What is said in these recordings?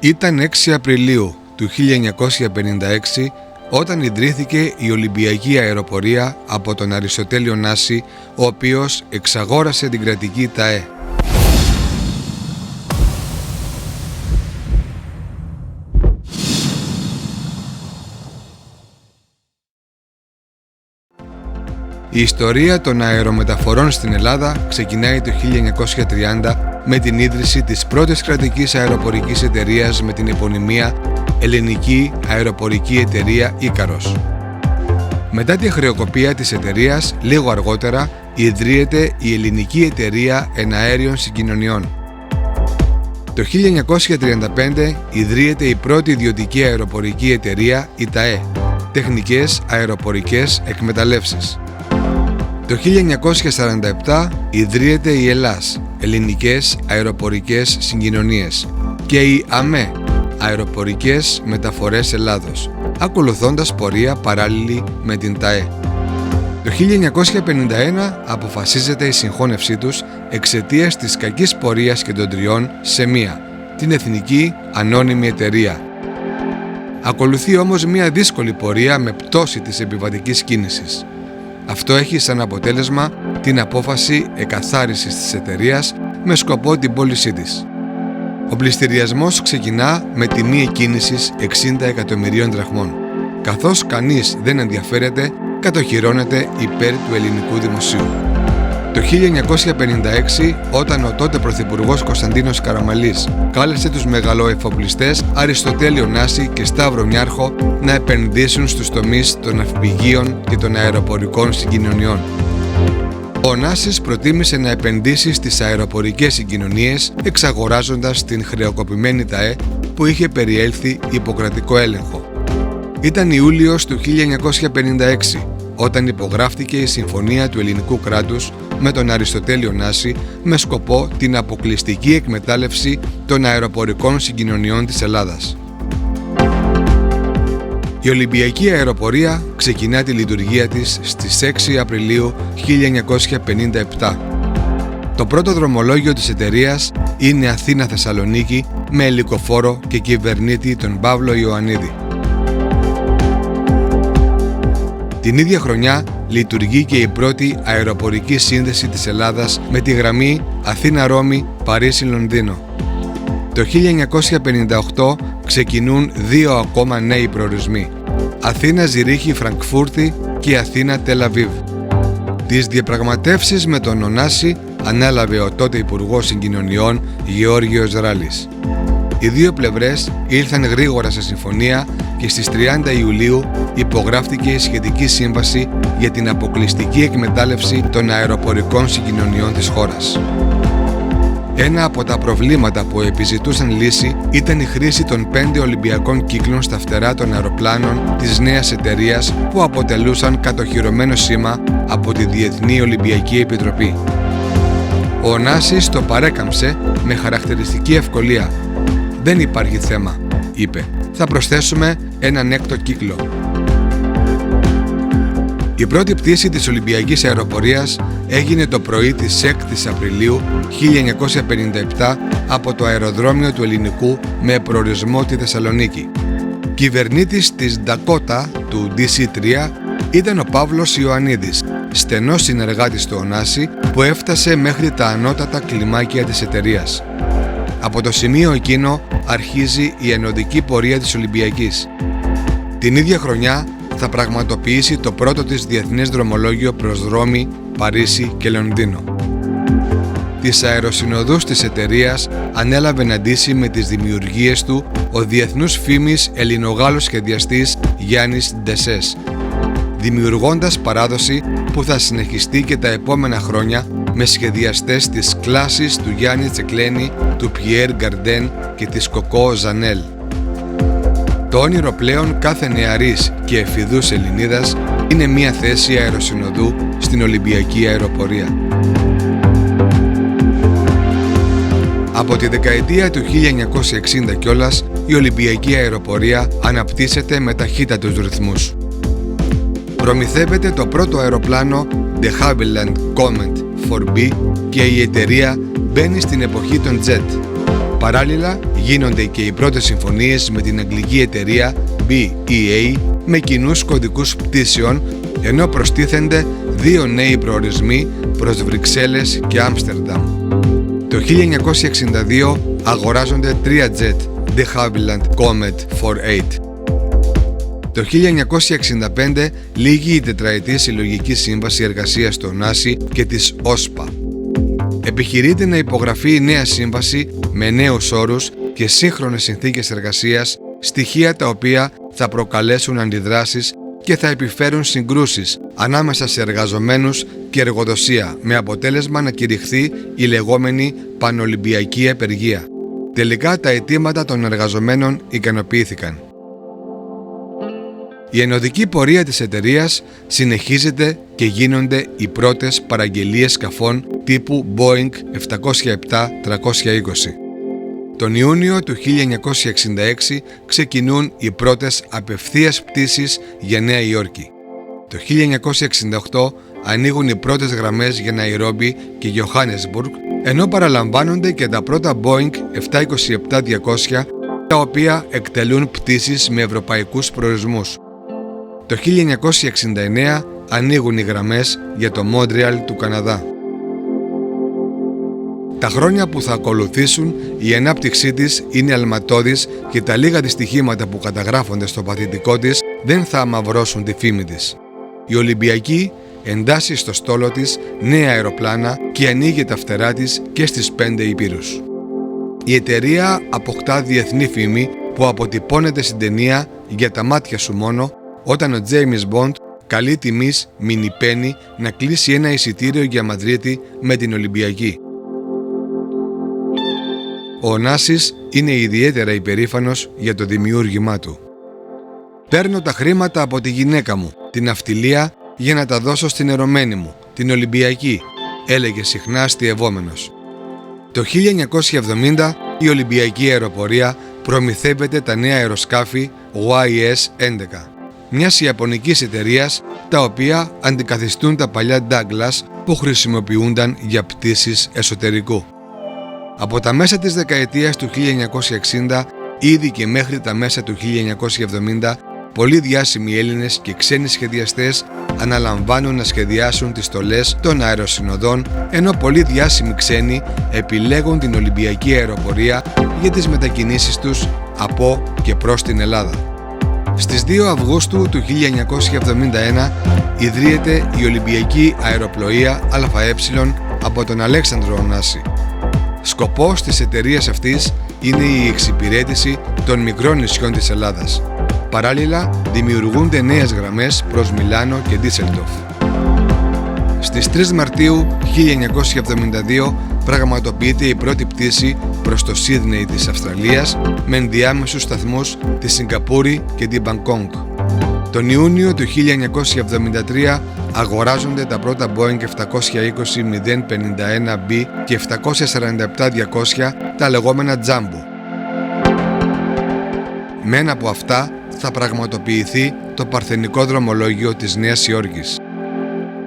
Ήταν 6 Απριλίου του 1956 όταν ιδρύθηκε η Ολυμπιακή Αεροπορία από τον Αριστοτέλη Ωνάση, ο οποίος εξαγόρασε την κρατική ΤΑΕ. Η ιστορία των αερομεταφορών στην Ελλάδα ξεκινάει το 1930 με την ίδρυση της πρώτης κρατικής αεροπορικής εταιρείας με την επωνυμία Ελληνική Αεροπορική Εταιρεία Ίκαρος. Μετά τη χρεοκοπία της εταιρείας, λίγο αργότερα, ιδρύεται η Ελληνική Εταιρεία Εναέριων Συγκοινωνιών. Το 1935 ιδρύεται η πρώτη ιδιωτική αεροπορική εταιρεία, η ΤΑΕ, Τεχνικές Αεροπορικές Εκμεταλλεύσεις. Το 1947 ιδρύεται η ΕΛΑΣ, Ελληνικές Αεροπορικές Συγκοινωνίες, και η ΑΜΕ, Αεροπορικές Μεταφορές Ελλάδος, ακολουθώντας πορεία παράλληλη με την ΤΑΕ. Το 1951 αποφασίζεται η συγχώνευσή τους εξαιτίας της κακής πορείας και των τριών σε μία, την Εθνική Ανώνυμη Εταιρεία. Ακολουθεί όμως μία δύσκολη πορεία με πτώση της επιβατικής κίνησης. Αυτό έχει σαν αποτέλεσμα την απόφαση εκαθάρισης της εταιρείας με σκοπό την πώλησή της. Ο πληστηριασμός ξεκινά με τιμή εκκίνησης 60 εκατομμυρίων δραχμών. Καθώς κανείς δεν ενδιαφέρεται, κατοχυρώνεται υπέρ του ελληνικού δημοσίου. Το 1956, όταν ο τότε Πρωθυπουργός Κωνσταντίνος Καραμανλής κάλεσε τους μεγαλοεφοπλιστές Αριστοτέλη Ωνάση και Σταύρο Νιάρχο να επενδύσουν στους τομείς των ναυπηγείων και των αεροπορικών συγκοινωνιών. Ο Ωνάσης προτίμησε να επενδύσει στις αεροπορικές συγκοινωνίες, εξαγοράζοντας την χρεοκοπημένη ΤΑΕ που είχε περιέλθει υπό κρατικό έλεγχο. Ήταν Ιούλιος του 1956 όταν υπογράφτηκε η Συμφωνία του Ελληνικού κράτους με τον Αριστοτέλη Ωνάση με σκοπό την αποκλειστική εκμετάλλευση των αεροπορικών συγκοινωνιών της Ελλάδας. Η Ολυμπιακή Αεροπορία ξεκινά τη λειτουργία της στις 6 Απριλίου 1957. Το πρώτο δρομολόγιο της εταιρείας είναι Αθήνα-Θεσσαλονίκη με ελικοφόρο και κυβερνήτη τον Παύλο Ιωαννίδη. Την ίδια χρονιά λειτουργεί και η πρώτη αεροπορική σύνδεση της Ελλάδας με τη γραμμή Αθήνα-Ρώμη, Παρίσι-Λονδίνο. Το 1958 ξεκινούν δύο ακόμα νέοι προορισμοί, Αθήνα-Ζηρίχη-Φραγκφούρτη και Αθήνα-Τελαβίβ. Τις διαπραγματεύσεις με τον Ωνάση ανέλαβε ο τότε Υπουργός Συγκοινωνιών Γεώργιος Ράλης. Οι δύο πλευρές ήλθαν γρήγορα σε συμφωνία και στις 30 Ιουλίου υπογράφτηκε η σχετική σύμβαση για την αποκλειστική εκμετάλλευση των αεροπορικών συγκοινωνιών της χώρας. Ένα από τα προβλήματα που επιζητούσαν λύση ήταν η χρήση των 5 Ολυμπιακών κύκλων στα φτερά των αεροπλάνων της νέας εταιρείας που αποτελούσαν κατοχυρωμένο σήμα από τη Διεθνή Ολυμπιακή Επιτροπή. Ο Ωνάσης το παρέκαμψε με χαρακτηριστική ευκολία. «Δεν υπάρχει θέμα», είπε. «Θα προσθέσουμε έναν έκτο κύκλο». Η πρώτη πτήση της Ολυμπιακής Αεροπορίας έγινε το πρωί της 6ης Απριλίου 1957 από το αεροδρόμιο του Ελληνικού με προορισμό τη Θεσσαλονίκη. Κυβερνήτης της Ντακότα του DC-3 ήταν ο Παύλος Ιωαννίδης, στενός συνεργάτης του Ωνάση που έφτασε μέχρι τα ανώτατα κλιμάκια της εταιρείας. Από το σημείο εκείνο αρχίζει η ενωδική πορεία της Ολυμπιακής. Την ίδια χρονιά θα πραγματοποιήσει το πρώτο της διεθνές δρομολόγιο προς Ρώμη, Παρίσι και Λονδίνο. Τις αεροσυνοδούς της εταιρείας ανέλαβε να ντύσει με τις δημιουργίες του ο διεθνούς φήμης Ελληνογάλλος σχεδιαστής Γιάννης Ντεσές, δημιουργώντας παράδοση που θα συνεχιστεί και τα επόμενα χρόνια με σχεδιαστές της κλάσης του Γιάννη Τσεκλένη, του Πιέρ Γκαρντέν και της Κοκό Ζανέλ. Το όνειρο πλέον κάθε νεαρής και εφηδούς Ελληνίδας είναι μια θέση αεροσυνοδού στην Ολυμπιακή Αεροπορία. Από τη δεκαετία του 1960 κιόλας, η Ολυμπιακή Αεροπορία αναπτύσσεται με ταχύτατους ρυθμούς. Προμηθεύεται το πρώτο αεροπλάνο De Havilland Comet 4B και η εταιρεία μπαίνει στην εποχή των jet. Παράλληλα, γίνονται και οι πρώτες συμφωνίες με την αγγλική εταιρεία BEA με κοινούς κωδικούς πτήσεων, ενώ προστίθενται 2 νέοι προορισμοί προς Βρυξέλλες και Άμστερνταμ. Το 1962 αγοράζονται 3 τζετ de Havilland Comet 4-8. Το 1965 λήγει η τετραετή συλλογική σύμβαση εργασίας των ΝΑΣΗ και της ΟΣΠΑ. Επιχειρείται να υπογραφεί η νέα σύμβαση με νέους όρους και σύγχρονες συνθήκες εργασίας, στοιχεία τα οποία θα προκαλέσουν αντιδράσεις και θα επιφέρουν συγκρούσεις ανάμεσα σε εργαζομένους και εργοδοσία, με αποτέλεσμα να κηρυχθεί η λεγόμενη πανολυμπιακή απεργία. Τελικά τα αιτήματα των εργαζομένων ικανοποιήθηκαν. Η ενωδική πορεία της εταιρείας συνεχίζεται και γίνονται οι πρώτες παραγγελίες σκαφών τύπου Boeing 707-320. Τον Ιούνιο του 1966 ξεκινούν οι πρώτες απευθείας πτήσεις για Νέα Υόρκη. Το 1968 ανοίγουν οι πρώτες γραμμές για Ναϊρόμπι και Johannesburg, ενώ παραλαμβάνονται και τα πρώτα Boeing 727-200, τα οποία εκτελούν πτήσεις με ευρωπαϊκούς προορισμούς. Το 1969 ανοίγουν οι γραμμές για το Μόντρεαλ του Καναδά. Τα χρόνια που θα ακολουθήσουν, η ανάπτυξή της είναι αλματώδης και τα λίγα δυστυχήματα που καταγράφονται στο παθητικό της δεν θα αμαυρώσουν τη φήμη της. Η Ολυμπιακή εντάσσει στο στόλο της νέα αεροπλάνα και ανοίγει τα φτερά της και στις 5 υπήρους. Η εταιρεία αποκτά διεθνή φήμη που αποτυπώνεται στην ταινία «Για τα μάτια σου μόνο», όταν ο James Bond καλεί τιμής Μινιπένι να κλείσει ένα εισιτήριο για Μαδρίτη με την Ολυμπιακή. Ο Ωνάσης είναι ιδιαίτερα υπερήφανος για το δημιούργημά του. «Παίρνω τα χρήματα από τη γυναίκα μου, την αυτιλία, για να τα δώσω στην ερωμένη μου, την Ολυμπιακή», έλεγε συχνά αστειευόμενος. Το 1970 η Ολυμπιακή Αεροπορία προμηθεύεται τα νέα αεροσκάφη YS-11, μιας ιαπωνικής εταιρείας, τα οποία αντικαθιστούν τα παλιά Douglas που χρησιμοποιούνταν για πτήσεις εσωτερικού. Από τα μέσα της δεκαετίας του 1960 ήδη και μέχρι τα μέσα του 1970, πολλοί διάσημοι Έλληνες και ξένοι σχεδιαστές αναλαμβάνουν να σχεδιάσουν τις στολές των αεροσυνοδών, ενώ πολλοί διάσημοι ξένοι επιλέγουν την Ολυμπιακή Αεροπορία για τις μετακινήσεις τους από και προς την Ελλάδα. Στις 2 Αυγούστου του 1971 ιδρύεται η Ολυμπιακή Αεροπλοεία ΑΕ από τον Αλέξανδρο Ωνάση. Σκοπός της εταιρείας αυτής είναι η εξυπηρέτηση των μικρών νησιών της Ελλάδας. Παράλληλα, δημιουργούνται νέες γραμμές προς Μιλάνο και Ντίσελντορφ. Στις 3 Μαρτίου 1972 πραγματοποιείται η πρώτη πτήση προς το Σίδνεϊ της Αυστραλίας με ενδιάμεσους σταθμούς τη Σιγκαπούρη και την Μπαγκόγκ. Τον Ιούνιο του 1973 αγοράζονται τα πρώτα Boeing 720-051B και 747-200, τα λεγόμενα Jumbo. Με ένα από αυτά θα πραγματοποιηθεί το παρθενικό δρομολόγιο της Νέας Υόρκης.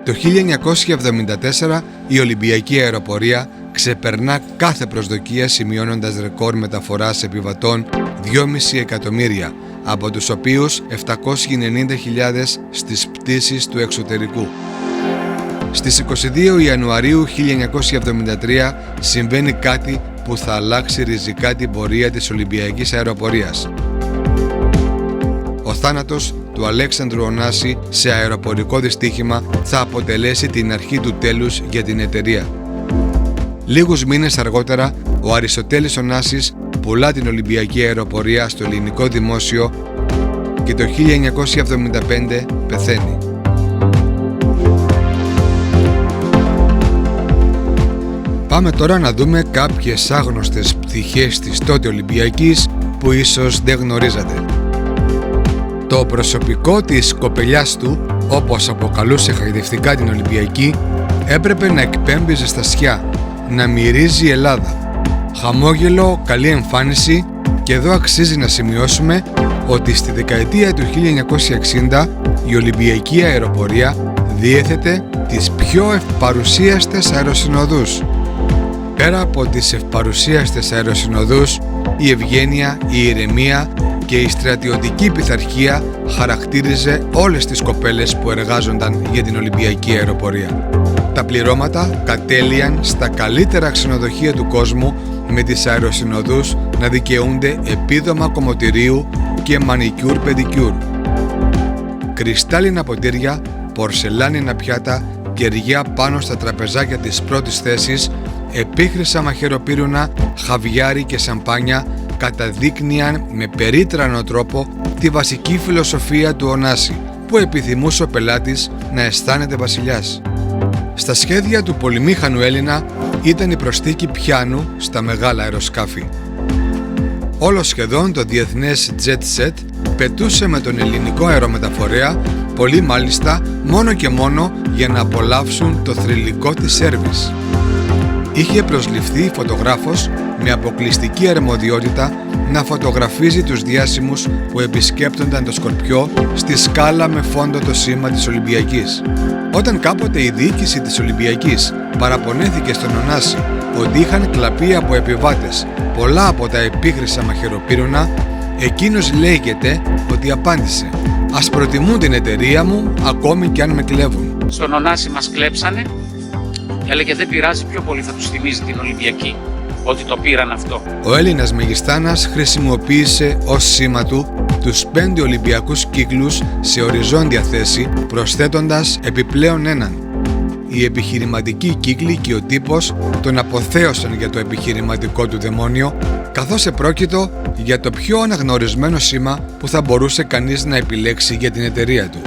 Το 1974 η Ολυμπιακή Αεροπορία ξεπερνά κάθε προσδοκία, σημειώνοντας ρεκόρ μεταφοράς επιβατών 2,5 εκατομμύρια, από τους οποίους 790.000 στις πτήσεις του εξωτερικού. Στις 22 Ιανουαρίου 1973 συμβαίνει κάτι που θα αλλάξει ριζικά την πορεία της Ολυμπιακής Αεροπορίας. Ο θάνατος του Αλέξανδρου Ωνάση σε αεροπορικό δυστύχημα θα αποτελέσει την αρχή του τέλους για την εταιρεία. Λίγους μήνες αργότερα, ο Αριστοτέλης Ωνάσης πουλά την Ολυμπιακή Αεροπορία στο ελληνικό δημόσιο και το 1975 πεθαίνει. Πάμε τώρα να δούμε κάποιες άγνωστες πτυχές της τότε Ολυμπιακής που ίσως δεν γνωρίζατε. Το προσωπικό της κοπελιάς του, όπως αποκαλούσε χαϊδευτικά την Ολυμπιακή, έπρεπε να εκπέμπει ζεστασιά, να μυρίζει η Ελλάδα. Χαμόγελο, καλή εμφάνιση, και εδώ αξίζει να σημειώσουμε ότι στη δεκαετία του 1960 η Ολυμπιακή Αεροπορία διέθετε τις πιο ευπαρουσίαστες αεροσυνοδούς. Πέρα από τις ευπαρουσίαστες αεροσυνοδούς, η ευγένεια, η ηρεμία και η στρατιωτική πειθαρχία χαρακτήριζε όλες τις κοπέλες που εργάζονταν για την Ολυμπιακή αεροπορία. Τα πληρώματα κατέλειαν στα καλύτερα ξενοδοχεία του κόσμου, με τις αεροσυνοδούς να δικαιούνται επίδομα κομμωτηρίου και μανικιούρ πεντικιούρ. Κρυστάλλινα ποτήρια, πορσελάνινα πιάτα, κεριά πάνω στα τραπεζάκια της πρώτης θέσης, επίχρησα μαχαιροπύρουνα, χαβιάρι και σαμπάνια καταδείκνυαν με περίτρανο τρόπο τη βασική φιλοσοφία του Ωνάση, που επιθυμούσε ο πελάτης να αισθάνεται βασιλιάς. Στα σχέδια του πολυμήχανου Έλληνα ήταν η προσθήκη πιάνου στα μεγάλα αεροσκάφη. Όλο σχεδόν το διεθνές jet set πετούσε με τον ελληνικό αερομεταφορέα, πολλοί μάλιστα μόνο και μόνο για να απολαύσουν το θρυλικό της σέρβις. Είχε προσληφθεί φωτογράφος με αποκλειστική αρμοδιότητα να φωτογραφίζει τους διάσημους που επισκέπτονταν το Σκορπιό στη σκάλα με φόντο το σήμα της Ολυμπιακής. Όταν κάποτε η διοίκηση της Ολυμπιακής παραπονέθηκε στον Ωνάση ότι είχαν κλαπεί από επιβάτες πολλά από τα επίχρησα μαχαιροπύρουνα, εκείνος λέγεται ότι απάντησε: «Ας προτιμούν την εταιρεία μου ακόμη κι αν με κλέβουν». Στον Ωνάση μας κλέψανε, έλεγε δεν πειράζει, πιο πολύ θα τους θυμίζει την Ολυμπιακή, ότι το πήραν αυτό. Ο Έλληνας μεγιστάνας χρησιμοποίησε ως σήμα του τους 5 Ολυμπιακούς κύκλους σε οριζόντια θέση, προσθέτοντας επιπλέον έναν. Οι επιχειρηματικοί κύκλοι και ο τύπος τον αποθέωσαν για το επιχειρηματικό του δαιμόνιο, καθώς επρόκειτο για το πιο αναγνωρισμένο σήμα που θα μπορούσε κανείς να επιλέξει για την εταιρεία του.